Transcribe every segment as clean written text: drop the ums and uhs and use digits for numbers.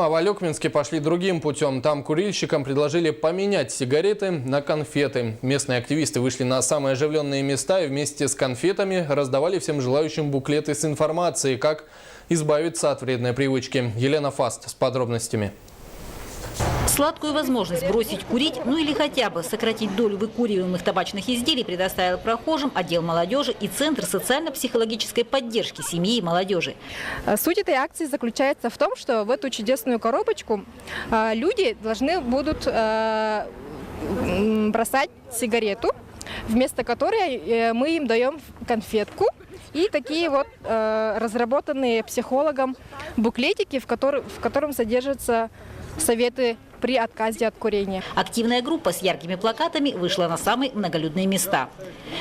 Ну а в Алекминске пошли другим путем. Там курильщикам предложили поменять сигареты на конфеты. Местные активисты вышли на самые оживленные места и вместе с конфетами раздавали всем желающим буклеты с информацией, как избавиться от вредной привычки. Елена Фаст с подробностями. Сладкую возможность бросить курить, ну или хотя бы сократить долю выкуриваемых табачных изделий предоставил прохожим отдел молодежи и Центр социально-психологической поддержки семьи и молодежи. Суть этой акции заключается в том, что в эту чудесную коробочку люди должны будут бросать сигарету, вместо которой мы им даем конфетку. И такие вот разработанные психологом буклетики, в котором содержатся советы при отказе от курения. Активная группа с яркими плакатами вышла на самые многолюдные места.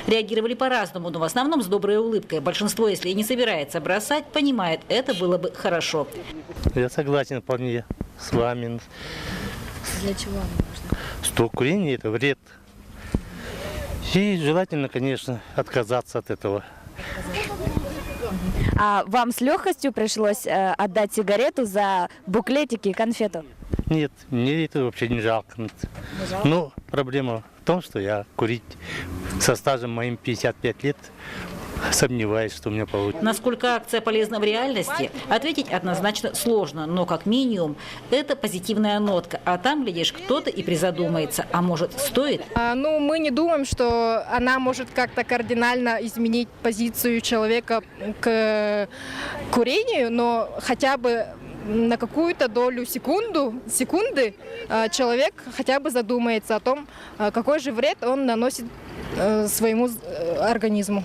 Реагировали по-разному, но в основном с доброй улыбкой. Большинство, если и не собирается бросать, понимает, это было бы хорошо. Я согласен вполне с вами. Для чего оно нужно? Что курение – это вред. И желательно, конечно, отказаться от этого. А вам с легкостью пришлось отдать сигарету за буклетики и конфету? Нет, мне это вообще не жалко. Но проблема в том, что я курить со стажем моим 55 лет сомневаюсь, что у меня получится. Насколько акция полезна в реальности, ответить однозначно сложно, но как минимум это позитивная нотка. А там, глядишь, кто-то и призадумается, а может стоит? Ну, мы не думаем, что она может как-то кардинально изменить позицию человека к курению, но хотя бы на какую-то долю секунды человек хотя бы задумается о том, какой же вред он наносит своему организму.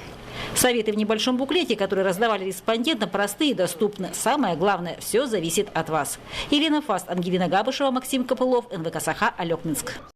Советы в небольшом буклете, которые раздавали респондентам, простые и доступны. Самое главное, все зависит от вас. Елена Фаст, Ангелина Габышева, Максим Копылов, НВК Саха, Алекминск.